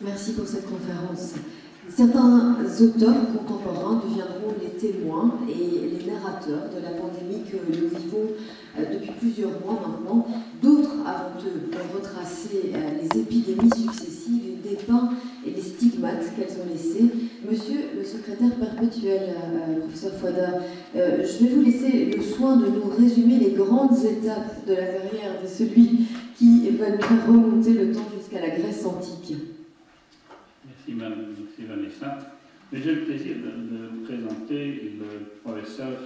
Merci pour cette conférence. Certains auteurs contemporains deviendront les témoins et les narrateurs de la pandémie que nous vivons depuis plusieurs mois maintenant. D'autres, avant eux, ont retracé les épidémies successives, les dépeints et les stigmates qu'elles ont laissés. Monsieur le secrétaire perpétuel, professeur Fouada, je vais vous laisser le soin de nous résumer les grandes étapes de la carrière de celui qui va nous faire remonter le temps jusqu'à la Grèce antique. Merci Vanessa. J'ai le plaisir de vous présenter le professeur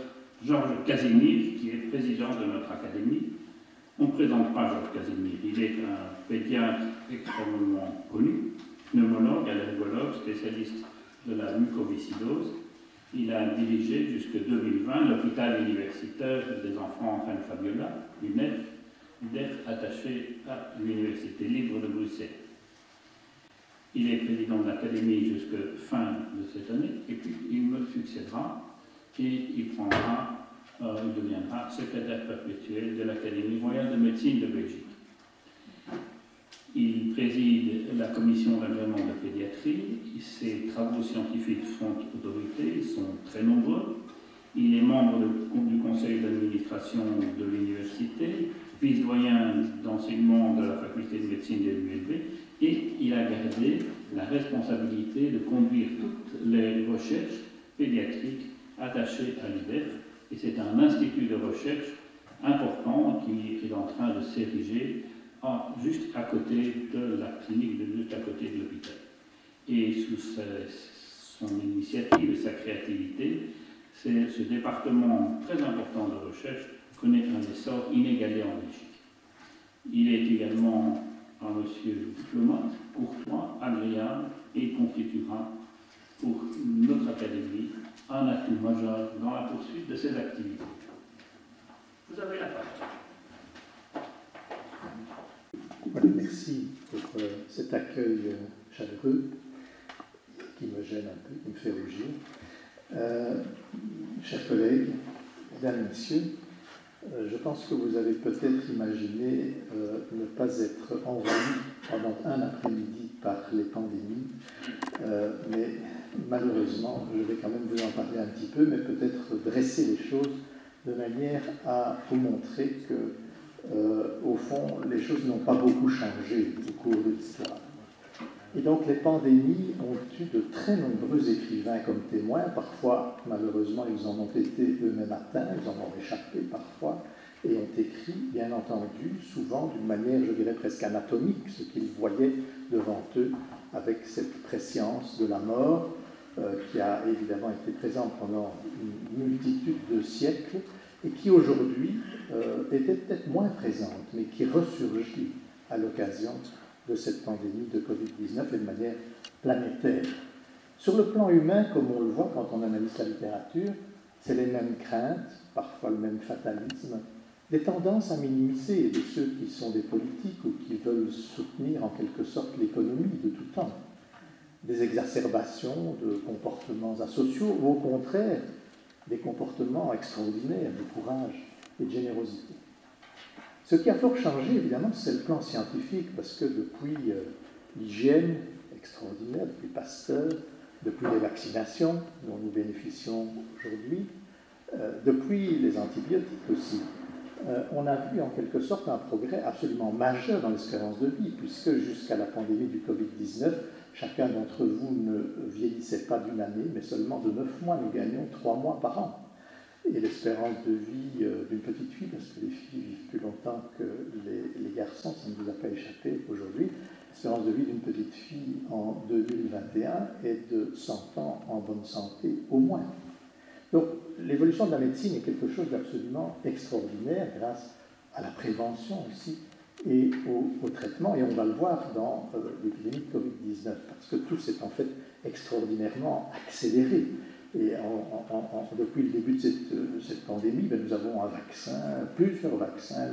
Georges Casimir, qui est président de notre académie. On ne présente pas Georges Casimir, il est un pédiatre extrêmement connu, pneumologue, allergologue, spécialiste de la mucoviscidose. Il a dirigé jusqu'en 2020 l'hôpital universitaire des enfants Reine Fabiola, l'UNEF, attaché à l'Université libre de Bruxelles. Il est président de l'Académie jusqu'à fin de cette année, et puis il me succédera et il deviendra secrétaire perpétuel de l'Académie royale de médecine de Belgique. Il préside la commission d'agrément de pédiatrie. Ses travaux scientifiques font autorité, ils sont très nombreux. Il est membre du conseil d'administration de l'université, vice-doyen d'enseignement de la faculté de médecine de l'ULB, et il a gardé la responsabilité de conduire toutes les recherches pédiatriques attachées à l'UDEF. Et c'est un institut de recherche important qui est en train de s'ériger juste à côté de la clinique, juste à côté de l'hôpital. Et sous son initiative et sa créativité, ce département très important de recherche connaît un essor inégalé en Belgique. Il est également un monsieur diplomate, courtois, agréable et constituera pour notre académie un atout majeur dans la poursuite de ses activités. Vous avez la parole. Voilà, merci pour cet accueil chaleureux qui me gêne un peu, qui me fait rougir. Chers collègues, mesdames, messieurs, je pense que vous avez peut-être imaginé ne pas être envahi pendant un après-midi par les pandémies, mais malheureusement, je vais quand même vous en parler un petit peu, mais peut-être dresser les choses de manière à vous montrer que, au fond, les choses n'ont pas beaucoup changé au cours de l'histoire. Et donc les pandémies ont eu de très nombreux écrivains comme témoins. Parfois, malheureusement, ils en ont été eux-mêmes atteints, ils en ont échappé parfois, et ont écrit, bien entendu, souvent d'une manière, je dirais, presque anatomique, ce qu'ils voyaient devant eux, avec cette prescience de la mort, qui a évidemment été présente pendant une multitude de siècles, et qui aujourd'hui était peut-être moins présente, mais qui ressurgit à l'occasion de cette pandémie de Covid-19 et de manière planétaire. Sur le plan humain, comme on le voit quand on analyse la littérature, c'est les mêmes craintes, parfois le même fatalisme, des tendances à minimiser de ceux qui sont des politiques ou qui veulent soutenir en quelque sorte l'économie de tout temps, des exacerbations de comportements asociaux ou au contraire des comportements extraordinaires de courage et de générosité. Ce qui a fort changé, évidemment, c'est le plan scientifique, parce que depuis l'hygiène extraordinaire, depuis Pasteur, depuis les vaccinations dont nous bénéficions aujourd'hui, depuis les antibiotiques aussi, on a vu en quelque sorte un progrès absolument majeur dans l'espérance de vie, puisque jusqu'à la pandémie du Covid-19, chacun d'entre vous ne vieillissait pas d'une année, mais seulement de 9 mois. Nous gagnions 3 mois par an. Et l'espérance de vie d'une petite fille, parce que les filles vivent plus longtemps que les garçons, ça ne vous a pas échappé aujourd'hui, l'espérance de vie d'une petite fille en 2021 est de 100 ans en bonne santé au moins. Donc l'évolution de la médecine est quelque chose d'absolument extraordinaire grâce à la prévention aussi et au traitement, et on va le voir dans l'épidémie de Covid-19, parce que tout s'est en fait extraordinairement accéléré. Et depuis le début de cette pandémie, nous avons un vaccin, plusieurs vaccins,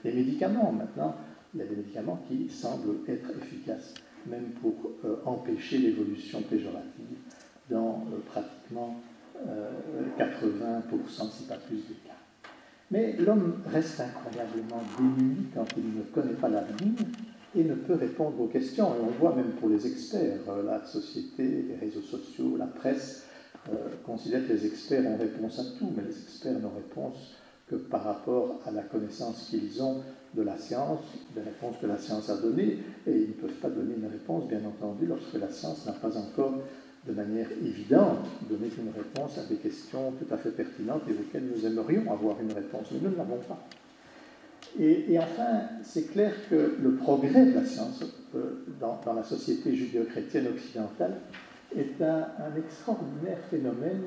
des médicaments. Maintenant, il y a des médicaments qui semblent être efficaces, même pour empêcher l'évolution péjorative dans pratiquement 80%, si pas plus, des cas. Mais l'homme reste incroyablement démuni quand il ne connaît pas l'avenir, et ne peut répondre aux questions. Et on voit même pour les experts, la société, les réseaux sociaux, la presse considèrent que les experts ont réponse à tout, mais les experts n'ont réponse que par rapport à la connaissance qu'ils ont de la science, des réponses que la science a données, et ils ne peuvent pas donner une réponse, bien entendu, lorsque la science n'a pas encore, de manière évidente, donné une réponse à des questions tout à fait pertinentes et auxquelles nous aimerions avoir une réponse, mais nous ne l'avons pas. Et enfin, c'est clair que le progrès de la science dans la société judéo-chrétienne occidentale est un extraordinaire phénomène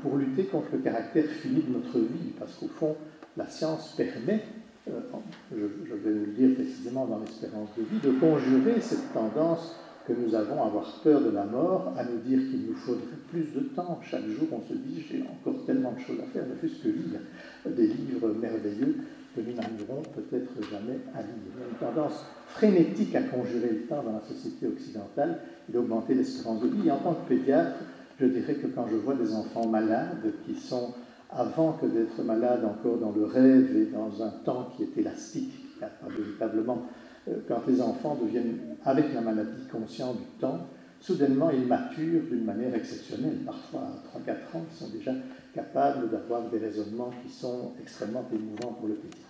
pour lutter contre le caractère fini de notre vie, parce qu'au fond, la science permet, je vais le dire précisément dans l'espérance de vie, de conjurer cette tendance que nous avons à avoir peur de la mort, à nous dire qu'il nous faudrait plus de temps. Chaque jour, on se dit, j'ai encore tellement de choses à faire, ne fût-ce que lire des livres merveilleux que nous n'arriverons peut-être jamais à lire. Il y a une tendance frénétique à conjurer le temps dans la société occidentale et d'augmenter l'espérance de vie. Et en tant que pédiatre, je dirais que quand je vois des enfants malades qui sont, avant que d'être malades, encore dans le rêve et dans un temps qui est élastique, qui n'a pas véritablement, quand les enfants deviennent, avec la maladie, conscients du temps, soudainement ils maturent d'une manière exceptionnelle. Parfois, à 3-4 ans, ils sont déjà capables d'avoir des raisonnements qui sont extrêmement émouvants pour le pédiatre.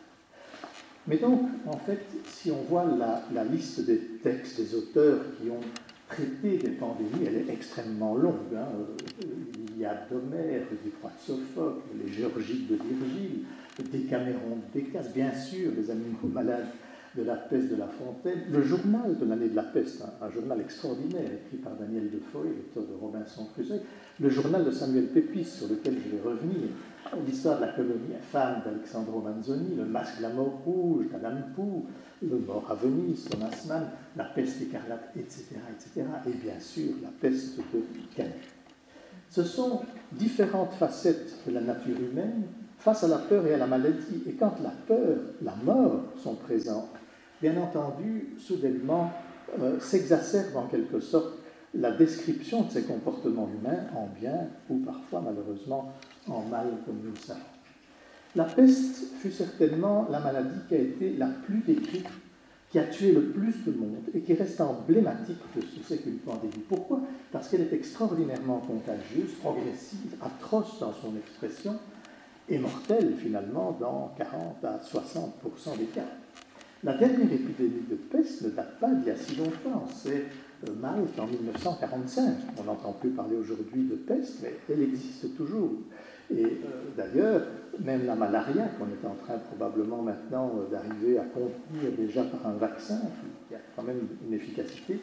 Mais donc, en fait, si on voit la liste des textes, des auteurs qui ont traité des pandémies, elle est extrêmement longue. Il y a d'Homère, du roi de Sophocle, les Géorgiques de Virgile, le Décaméron de Décasse, bien sûr, les animaux malades de la peste de La Fontaine, le journal de l'année de la peste, un journal extraordinaire écrit par Daniel Defoe, l'auteur de Robinson Crusoe, le journal de Samuel Pepys, sur lequel je vais revenir, l'histoire de la colonie femme d'Alexandro Manzoni, le masque de la mort rouge d'Adam Poe, le mort à Venise, Thomas Mann, la peste écarlate, etc., etc., et bien sûr la peste de Camus. Ce sont différentes facettes de la nature humaine face à la peur et à la maladie. Et quand la peur, la mort sont présentes, bien entendu, soudainement, s'exacerbe en quelque sorte la description de ces comportements humains en bien ou parfois, malheureusement, en mal, comme nous le savons. La peste fut certainement la maladie qui a été la plus décrite, qui a tué le plus de monde et qui reste emblématique de ce que c'est qu'une pandémie. Pourquoi ? Parce qu'elle est extraordinairement contagieuse, progressive, atroce dans son expression et mortelle finalement dans 40 à 60% des cas. La dernière épidémie de peste ne date pas d'il y a si longtemps, c'est Malte en 1945. On n'entend plus parler aujourd'hui de peste, mais elle existe toujours. Et d'ailleurs, même la malaria, qu'on est en train probablement maintenant d'arriver à contenir déjà par un vaccin, qui a quand même une efficacité,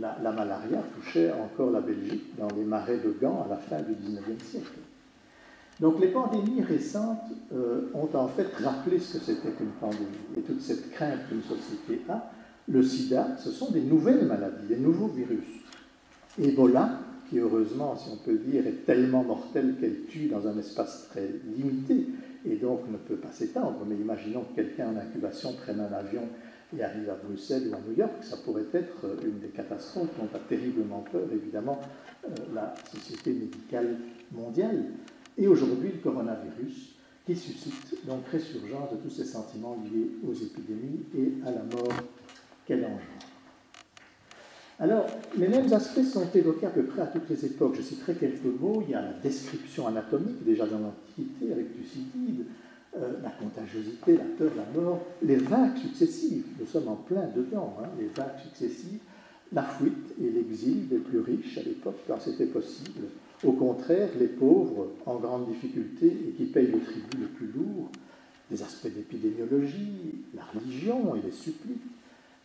la malaria touchait encore la Belgique dans les marais de Gand à la fin du XIXe siècle. Donc les pandémies récentes ont en fait rappelé ce que c'était qu'une pandémie. Et toute cette crainte qu'une société a, le sida, ce sont des nouvelles maladies, des nouveaux virus. Ebola, qui heureusement, si on peut dire, est tellement mortelle qu'elle tue dans un espace très limité et donc ne peut pas s'étendre. Mais imaginons que quelqu'un en incubation prenne un avion et arrive à Bruxelles ou à New York, ça pourrait être une des catastrophes dont a terriblement peur, évidemment, la société médicale mondiale. Et aujourd'hui, le coronavirus, qui suscite donc résurgence de tous ces sentiments liés aux épidémies et à la mort qu'elle engendre. Alors, les mêmes aspects sont évoqués à peu près à toutes les époques. Je citerai quelques mots. Il y a la description anatomique, déjà dans l'Antiquité, avec Thucydide, la contagiosité, la peur, la mort, les vagues successives. Nous sommes en plein dedans, les vagues successives, la fuite et l'exil des plus riches à l'époque, quand c'était possible. Au contraire, les pauvres, en grande difficulté et qui payent le tribut le plus lourd, des aspects d'épidémiologie, la religion et les suppliques,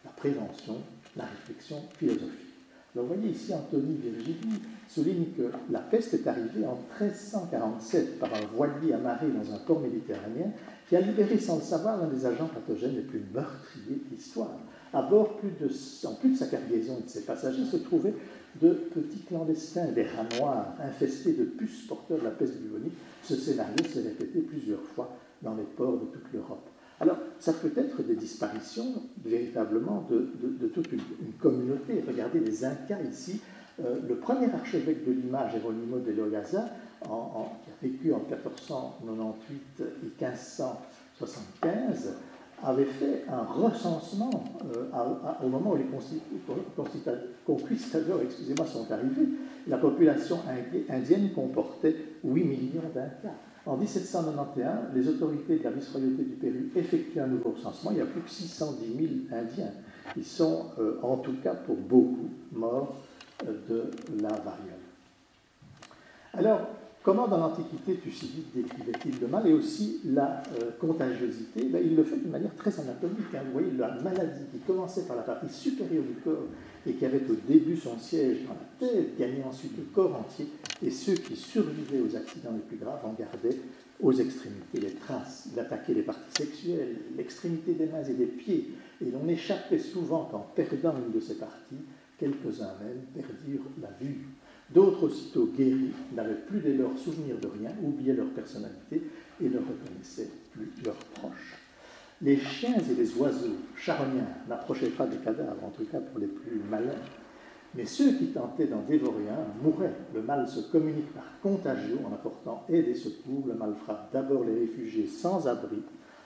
la prévention, la réflexion philosophique. Alors, vous voyez ici, Anthony Virgili souligne que la peste est arrivée en 1347 par un voilier amarré dans un port méditerranéen qui a libéré sans le savoir l'un des agents pathogènes les plus meurtriers de l'histoire. À bord, en plus de sa cargaison et de ses passagers, se trouvaient de petits clandestins, des rats noirs infestés de puces porteurs de la peste bubonique. Ce scénario s'est répété plusieurs fois dans les ports de toute l'Europe. Alors, ça peut être des disparitions véritablement de toute une communauté. Regardez les Incas ici. Le premier archevêque de Lima, Geronimo de Loyaza, qui a vécu en 1498 et 1575, avait fait un recensement au moment où les conquistadors sont arrivés. La population indienne comportait 8 millions d'Incas. En 1791, les autorités de la vice-royauté du Pérou effectuent un nouveau recensement. Il y a plus de 610 000 Indiens. Ils sont, en tout cas pour beaucoup, morts de la variole. Alors, comment dans l'Antiquité Thucydide décrivait-il le mal et aussi la contagiosité? Il le fait d'une manière très anatomique. Vous voyez, la maladie qui commençait par la partie supérieure du corps et qui avait au début son siège dans la tête, gagnait ensuite le corps entier, et ceux qui survivaient aux accidents les plus graves en gardaient aux extrémités les traces. Il attaquait les parties sexuelles, l'extrémité des mains et des pieds, et l'on échappait souvent qu'en perdant une de ces parties, quelques-uns même perdirent la vue. D'autres, aussitôt guéris, n'avaient plus dès lors souvenir de rien, oubliaient leur personnalité et ne reconnaissaient plus leurs proches. Les chiens et les oiseaux charognards n'approchaient pas des cadavres, en tout cas pour les plus malins, mais ceux qui tentaient d'en dévorer un mouraient. Le mal se communique par contagion en apportant aide et secours. Le mal frappe d'abord les réfugiés sans abri,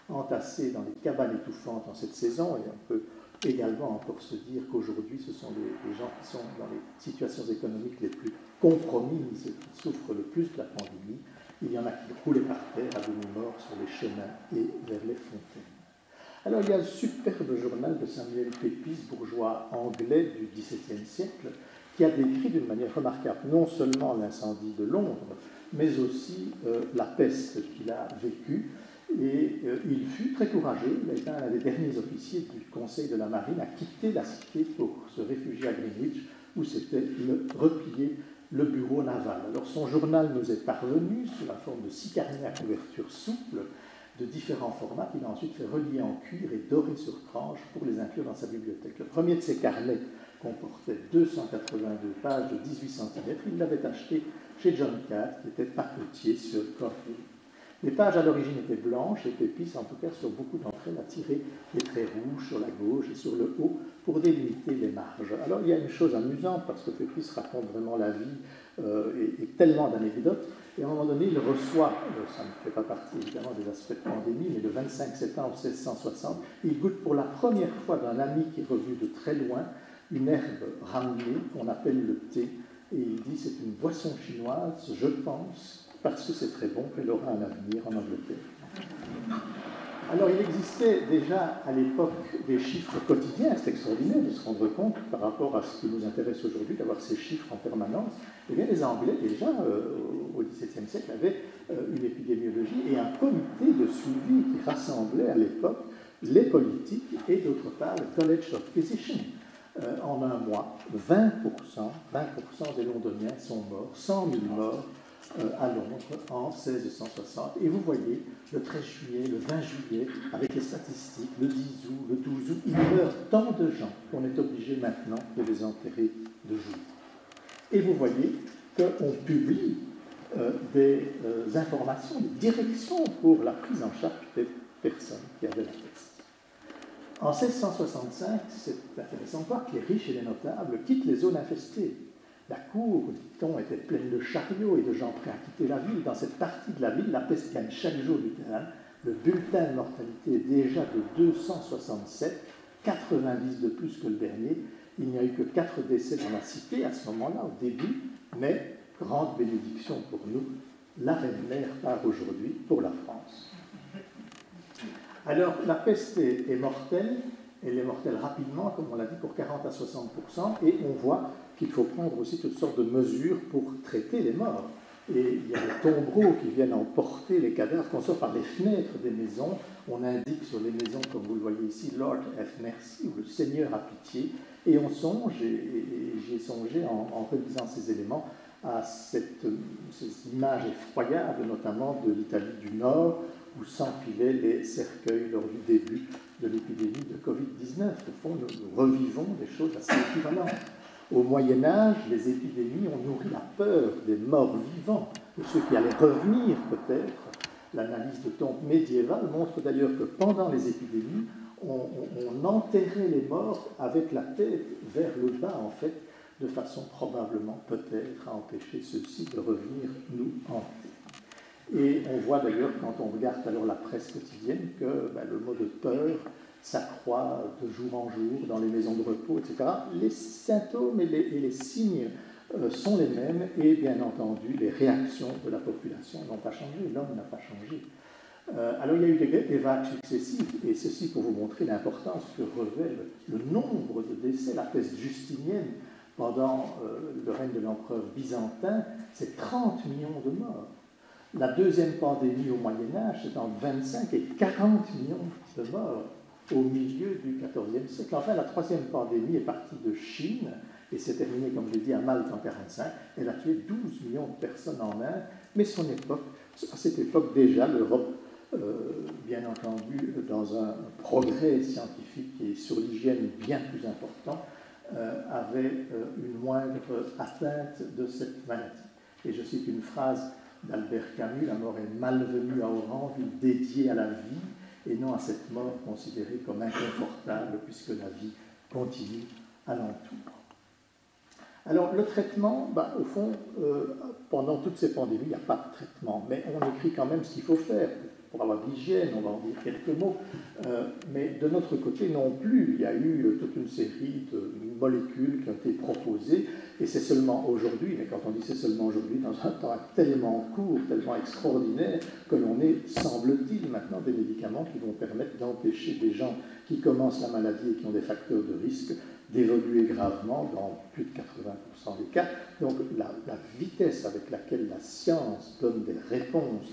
entassés dans les cabanes étouffantes en cette saison, et on peut également encore se dire qu'aujourd'hui, ce sont les gens qui sont dans les situations économiques les plus compromises et qui souffrent le plus de la pandémie. Il y en a qui roulaient par terre à demi-mort sur les chemins et vers les fontaines. Alors, il y a le superbe journal de Samuel Pepys, bourgeois anglais du XVIIe siècle, qui a décrit d'une manière remarquable non seulement l'incendie de Londres, mais aussi la peste qu'il a vécue. Et il fut très courageux. Il a été un des derniers officiers du Conseil de la Marine à quitter la cité pour se réfugier à Greenwich, où c'était replier le bureau naval. Alors, son journal nous est parvenu sous la forme de 6 carnets à couverture souple, de différents formats qu'il a ensuite fait relier en cuir et doré sur tranche pour les inclure dans sa bibliothèque. Le premier de ces carnets comportait 282 pages de 18 cm. Il l'avait acheté chez John Catt, qui était papetier sur Cornwall. Les pages à l'origine étaient blanches et Pepys, en tout cas sur beaucoup d'entre elles, a tiré des traits rouges sur la gauche et sur le haut pour délimiter les marges. Alors il y a une chose amusante parce que Pepys raconte vraiment la vie et tellement d'anecdotes. Et à un moment donné, il reçoit, ça ne fait pas partie évidemment des aspects de pandémie, mais le 25 septembre 1660, il goûte pour la première fois d'un ami qui est revenu de très loin une herbe ramenée qu'on appelle le thé. Et il dit, c'est une boisson chinoise, je pense, parce que c'est très bon, qu'elle aura un avenir en Angleterre. Alors, il existait déjà à l'époque des chiffres quotidiens. C'est extraordinaire de se rendre compte, par rapport à ce qui nous intéresse aujourd'hui, d'avoir ces chiffres en permanence. Eh bien, les Anglais, déjà, au XVIIe siècle, avaient une épidémiologie et un comité de suivi qui rassemblait à l'époque les politiques et, d'autre part, le College of Physicians. En un mois, 20% des Londoniens sont morts, 100 000 morts à Londres en 1660. Et vous voyez, le 13 juillet, le 20 juillet, avec les statistiques, le 10 août, le 12 août, il meurt tant de gens qu'on est obligé maintenant de les enterrer de jour. Et vous voyez qu'on publie des informations, des directions pour la prise en charge des personnes qui avaient la peste. En 1665, c'est intéressant de voir que les riches et les notables quittent les zones infestées. La cour, dit-on, était pleine de chariots et de gens prêts à quitter la ville. Dans cette partie de la ville, la peste gagne chaque jour du terrain. Le bulletin de mortalité est déjà de 267, 90 de plus que le dernier. Il n'y a eu que 4 décès dans la cité à ce moment-là, au début, mais, grande bénédiction pour nous, la reine-mère part aujourd'hui pour la France. Alors, la peste est mortelle, elle est mortelle rapidement, comme on l'a dit, pour 40 à 60%, et on voit qu'il faut prendre aussi toutes sortes de mesures pour traiter les morts. Et il y a des tombereaux qui viennent emporter les cadavres qu'on sort par les fenêtres des maisons. On indique sur les maisons, comme vous le voyez ici, Lord have mercy, ou le Seigneur a pitié. Et on songe, et j'ai songé en relisant ces éléments, à ces images effroyables, notamment de l'Italie du Nord, où s'empilaient les cercueils lors du début de l'épidémie de Covid-19. Au fond, nous revivons des choses assez équivalentes. Au Moyen-Âge, les épidémies ont nourri la peur des morts vivants, de ceux qui allaient revenir peut-être. L'analyse de tombes médiévale montre d'ailleurs que pendant les épidémies, on enterrait les morts avec la tête vers le bas, en fait, de façon probablement peut-être à empêcher ceux-ci de revenir nous hanter. Et on voit d'ailleurs, quand on regarde alors la presse quotidienne, que le mot de peur s'accroît de jour en jour dans les maisons de repos, etc. Les symptômes et les signes sont les mêmes, et bien entendu, les réactions de la population n'ont pas changé, l'homme n'a pas changé. Alors il y a eu des vagues successives, et ceci pour vous montrer l'importance que revêt le nombre de décès. La peste justinienne, pendant le règne de l'empereur byzantin, c'est 30 millions de morts. La deuxième pandémie au Moyen-Âge, c'est entre 25 et 40 millions de morts au milieu du XIVe siècle. Enfin, la troisième pandémie est partie de Chine, et s'est terminée, comme je l'ai dit, à Malte en 1945. Elle a tué 12 millions de personnes en Inde, mais à cette époque déjà, l'Europe, bien entendu, dans un progrès scientifique et sur l'hygiène bien plus important, avait une moindre atteinte de cette maladie. Et je cite une phrase d'Albert Camus: la mort est malvenue à Oran, ville dédiée à la vie, et non à cette mort considérée comme inconfortable, puisque la vie continue alentour. Alors, le traitement, au fond, pendant toutes ces pandémies, il n'y a pas de traitement, mais on écrit quand même ce qu'il faut faire. Pour avoir de l'hygiène, on va en dire quelques mots, mais de notre côté non plus. Il y a eu toute une série de molécules qui ont été proposées, et c'est seulement aujourd'hui, mais quand on dit c'est seulement aujourd'hui, dans un temps tellement court, tellement extraordinaire, que l'on est, semble-t-il, maintenant des médicaments qui vont permettre d'empêcher des gens qui commencent la maladie et qui ont des facteurs de risque d'évoluer gravement dans plus de 80% des cas. Donc la vitesse avec laquelle la science donne des réponses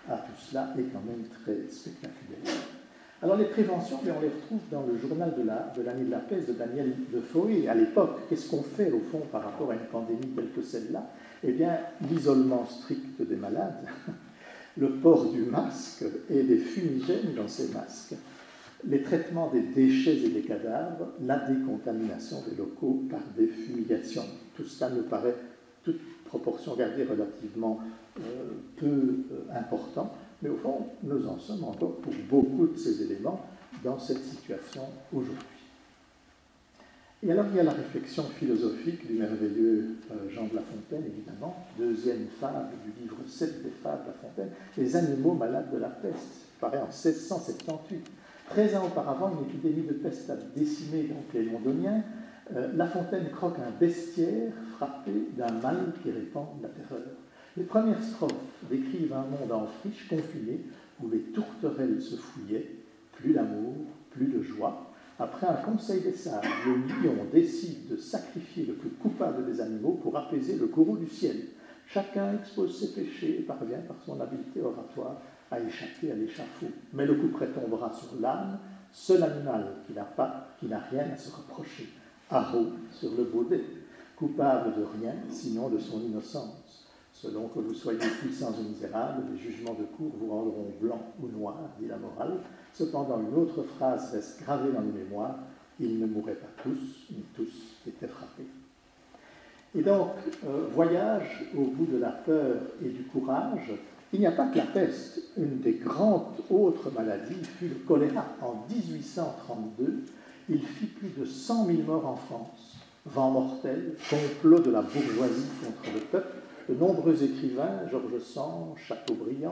à tout cela est quand même très spectaculaire. Alors les préventions, on les retrouve dans le journal de l'année de la peste de Daniel Defoe. À l'époque, qu'est-ce qu'on fait au fond par rapport à une pandémie telle que celle-là? Eh bien, l'isolement strict des malades, le port du masque et des fumigènes dans ces masques, les traitements des déchets et des cadavres, la décontamination des locaux par des fumigations. Tout cela nous paraît, toute proportion gardée, relativement peu important, mais au fond, nous en sommes encore pour beaucoup de ces éléments dans cette situation aujourd'hui. Et alors, il y a la réflexion philosophique du merveilleux Jean de La Fontaine, évidemment, deuxième fable du livre 7 des fables de La Fontaine, les animaux malades de la peste, paru en 1678. 13 ans auparavant, une épidémie de peste a décimé donc les Londoniens. La Fontaine croque un bestiaire frappé d'un mal qui répand la terreur. Les premières strophes décrivent un monde en friche, confiné, où les tourterelles se fouillaient, plus d'amour, plus de joie. Après un conseil des sages, le lion décide de sacrifier le plus coupable des animaux pour apaiser le courroux du ciel. Chacun expose ses péchés et parvient par son habileté oratoire à échapper à l'échafaud. Mais le couperet tombera sur l'âne, seul animal qui n'a rien à se reprocher. Haro sur le baudet, coupable de rien, sinon de son innocence. Selon que vous soyez puissants ou misérables, les jugements de cour vous rendront blanc ou noir, dit la morale. Cependant, une autre phrase reste gravée dans les mémoires: ils ne mouraient pas tous, mais tous étaient frappés. Et donc, voyage au bout de la peur et du courage. Il n'y a pas que la peste. Une des grandes autres maladies fut le choléra. En 1832, il fit plus de 100 000 morts en France. Vent mortel, complot de la bourgeoisie contre le peuple. De nombreux écrivains, George Sand, Chateaubriand,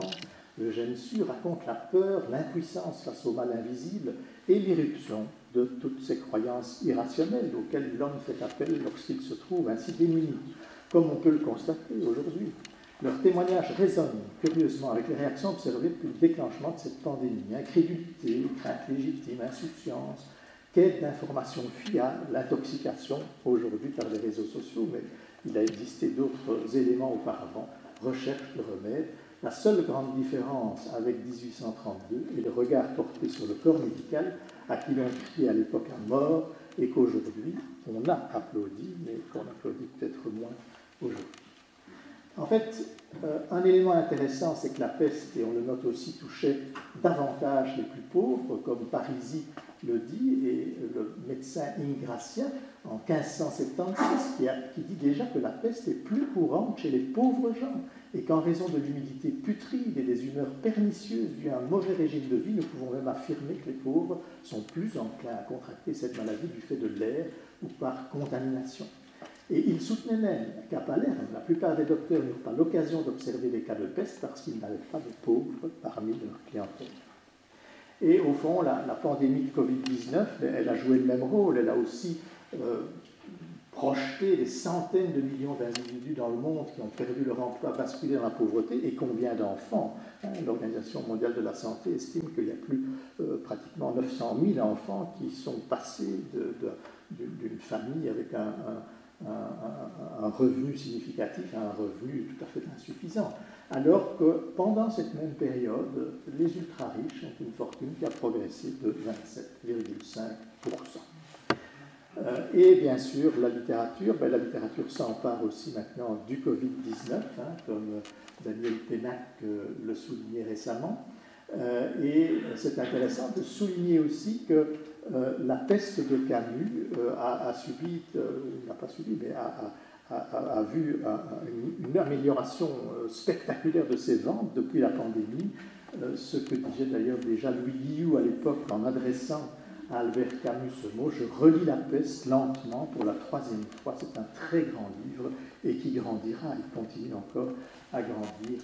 Eugène Sue, racontent la peur, l'impuissance face au mal invisible et l'irruption de toutes ces croyances irrationnelles auxquelles l'homme fait appel lorsqu'il se trouve ainsi démuni, comme on peut le constater aujourd'hui. Leurs témoignages résonnent curieusement avec les réactions observées depuis le déclenchement de cette pandémie. Incrédulité, crainte légitime, insouciance, quête d'informations fiables, intoxication, aujourd'hui par les réseaux sociaux, mais il a existé d'autres éléments auparavant, recherche de remèdes. La seule grande différence avec 1832 est le regard porté sur le corps médical, à qui l'on criait à l'époque à mort, et qu'aujourd'hui on a applaudi, mais qu'on applaudit peut-être moins aujourd'hui. En fait, un élément intéressant, c'est que la peste, et on le note aussi, touchait davantage les plus pauvres, comme Parisi le dit, et le médecin Ingrassia, en 1576, qui dit déjà que la peste est plus courante chez les pauvres gens, et qu'en raison de l'humidité putride et des humeurs pernicieuses dues à un mauvais régime de vie, nous pouvons même affirmer que les pauvres sont plus enclins à contracter cette maladie du fait de l'air ou par contamination. Et il soutenait même qu'à Palerme, la plupart des docteurs n'eurent pas l'occasion d'observer des cas de peste parce qu'ils n'avaient pas de pauvres parmi leur clientèle. Et au fond, la pandémie de Covid-19, elle a joué le même rôle. Elle a aussi projeté des centaines de millions d'individus dans le monde qui ont perdu leur emploi, basculé dans la pauvreté. Et combien d'enfants, l'Organisation mondiale de la santé estime qu'il y a plus pratiquement 900 000 enfants qui sont passés d'une famille avec un revenu significatif à un revenu tout à fait insuffisant. Alors que pendant cette même période, les ultra-riches ont une fortune qui a progressé de 27,5%. Et bien sûr, la littérature s'empare aussi maintenant du Covid-19, comme Daniel Pénac le soulignait récemment. Et c'est intéressant de souligner aussi que la peste de Camus a vu une amélioration spectaculaire de ses ventes depuis la pandémie, ce que disait d'ailleurs déjà Louis Guillou à l'époque en adressant à Albert Camus ce mot: je relis la peste lentement pour la 3e fois. C'est un très grand livre et qui grandira, il continue encore à grandir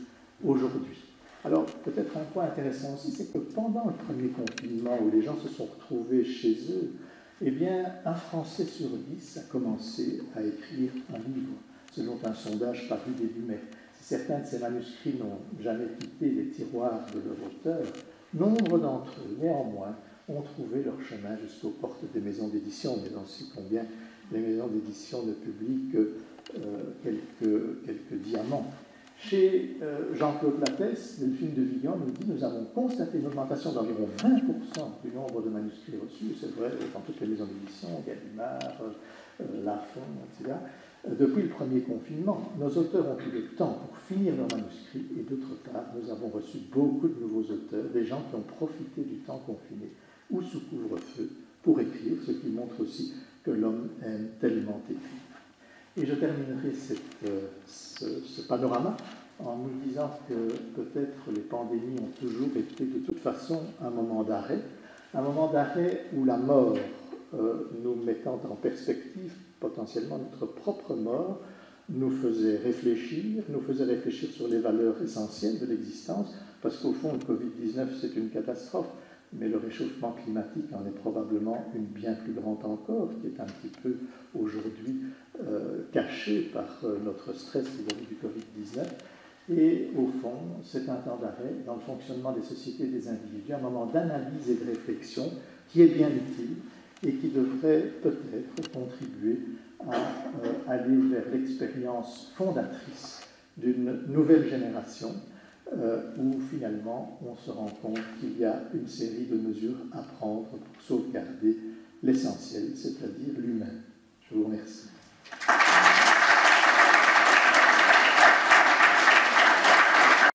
aujourd'hui. Alors, peut-être un point intéressant aussi, c'est que pendant le premier confinement, où les gens se sont retrouvés chez eux, eh bien, un Français sur 10 a commencé à écrire un livre, selon un sondage paru début mai. Si certains de ces manuscrits n'ont jamais quitté les tiroirs de leur auteur, nombre d'entre eux, néanmoins, ont trouvé leur chemin jusqu'aux portes des maisons d'édition, mais on sait combien les maisons d'édition ne publient que quelques diamants. Chez Jean-Claude Lattès, Delphine de Vigan nous dit: nous avons constaté une augmentation d'environ 20% du nombre de manuscrits reçus, c'est vrai dans toutes les maisons d'édition, Gallimard, Lafon, etc. Depuis le premier confinement, nos auteurs ont eu le temps pour finir leurs manuscrits, et d'autre part, nous avons reçu beaucoup de nouveaux auteurs, des gens qui ont profité du temps confiné ou sous couvre-feu pour écrire, ce qui montre aussi que l'homme aime tellement écrire. Et je terminerai ce panorama en nous disant que peut-être les pandémies ont toujours été de toute façon un moment d'arrêt où la mort, nous mettant en perspective potentiellement notre propre mort, nous faisait réfléchir sur les valeurs essentielles de l'existence, parce qu'au fond, le Covid-19, c'est une catastrophe, mais le réchauffement climatique en est probablement une bien plus grande encore, qui est un petit peu aujourd'hui cachée par notre stress vis-à-vis du Covid-19. Et au fond, c'est un temps d'arrêt dans le fonctionnement des sociétés et des individus, un moment d'analyse et de réflexion qui est bien utile et qui devrait peut-être contribuer à aller vers l'expérience fondatrice d'une nouvelle génération où finalement on se rend compte qu'il y a une série de mesures à prendre pour sauvegarder l'essentiel, c'est-à-dire l'humain.